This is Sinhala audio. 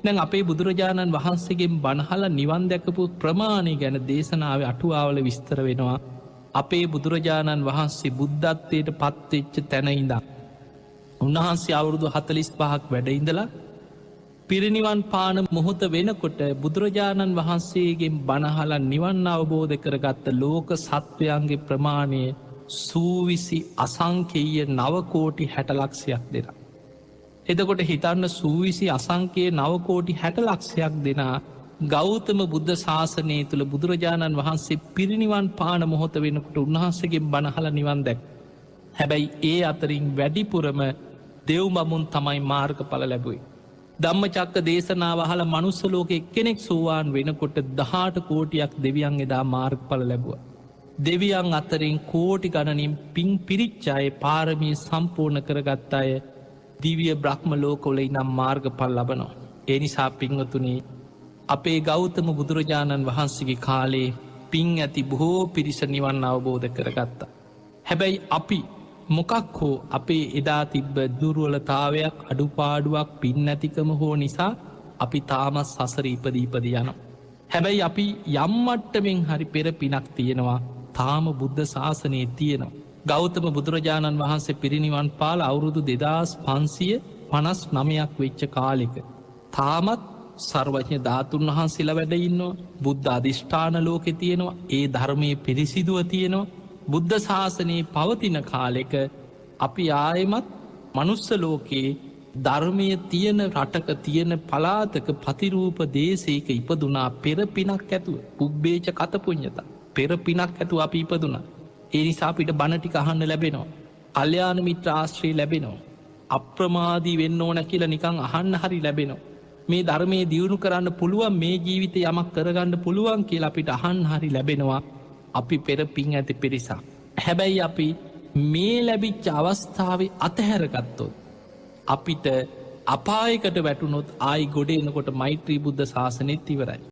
දැන් අපේ බුදුරජාණන් වහන්සේගෙන් බණහල නිවන් දැකපු ප්‍රමාණය ගැන දේශනාව අටුවාවල විස්තර වෙනවා. අපේ බුදුරජාණන් වහන්සේ බුද්ධත්වයට පත්වෙච්ච තැනයිඳ. උන්වහන්සේ අවුරුදු 45ක් වැඩඉඳලා පිරිනිවන් පාන මොහොත වෙනකොට බුදුරජාණන් වහන්සේගෙන් බණහල නිවන් අවබෝධ කරගත්ත ලෝක සත්වයන්ගේ ප්‍රමාණය සූවිසි අසංකේය නවකෝටි 60 ලක්ෂයක් දෙෙන. එතකොට හිතන්න සූවිසි අසංකයේ නවකෝටි 60 ලක්ෂයක් දෙනා ගෞතම බුද්ධ ශාසනය තුළ බුදුරජාණන් වහන්සේ පිරිනිවන් පාන මොහොත වෙනකොට උන්වහන්සේගෙන් බණහල නිවන් දැක්. හැබැයි ඒ අතරින් වැඩිපුරම දෙව්මමුන් තමයි මාර්ගඵල ලැබුයි. ධම්මචක්ක දේශනාව අහලා මනුස්ස ලෝකෙ එක්කෙනෙක් සෝවාන් වෙනකොට 18 කෝටියක් දෙවියන් එදා මාර්ගඵල ලැබුවා. දෙවියන් අතරින් කෝටි ගණනින් පින් පිරිච්ච අය පාරමී සම්පූර්ණ කරගත් අය දිවිය බ්‍රහ්ම ලෝකවල ඉනම් මාර්ගඵල ලබනවා. ඒ නිසා පින්වතුනි අපේ ගෞතම බුදුරජාණන් වහන්සේගේ කාලේ පින් ඇති බොහෝ පිරිස නිවන් අවබෝධ කරගත්තා. හැබැයි අපි මොකක් හෝ අපේ එදා තිබ්බ දුර්වලතාවයක් අඩුපාඩුවක් පින් නැතිකම හෝ නිසා අපි තාමත් සසර ඉපදීපද යනවා. හැබැයි අපි යම්මට්ටමෙන් හරි පෙර පිනක් තියෙනවා තාම බුද්ධ ශාසනයේ තියෙනවා. ගෞතම බුදුරජාණන් වහන්සේ පිරිනිවන් පාල අවුරුදු 2559ක් වෙච්ච කාලෙක. තාමත් සර්වඥ ධාතුන් වහන්සේලා වැඩඉන්නවා බුද්ධ අධිෂ්ඨාන ලෝකෙ තියෙනවා ඒ ධර්මය පිරිසිදුව තියෙනවා. බුද්ධ ශාසනයේ පවතින කාලෙක අපි ආයමත් මනුස්ස ලෝකයේ ධර්මය තියෙන රටක තියෙන පලාතක පතිරූප දේශයක ඉපදුනා පෙර පිනක් ඇතුව පුබ්බේච කතපුඥත පෙර පිනක් ඇතුව අපි ඉපදුනා. ඒ නිසා අපිට බණටික අහන්න ලැබෙනවා. කල්‍යාණ මිත්‍ර ආශ්‍රය ලැබෙනවා. අප්‍රමාදී වෙන්න ඕන කියලා නිකං අහන්න හරි ලැබෙනවා. මේ ධර්මය දියුණු කරන්න පුළුවන් මේ ජීවිත යමක් කරගන්න පුළුවන් කියලා අපිට අහන්න හරි ලැබෙනවා. අපි පෙර පින් ඇති පිරිසා. හැබැයි අපි මේ ලැබිච්ච අවස්ථාව අතහැරගත්තොත්. අපිට අපායකට වැටුනොත් ආයි ගොඩ එනකොට මෛත්‍රී බුද්ධ ශාසනයත් ඉවරයි.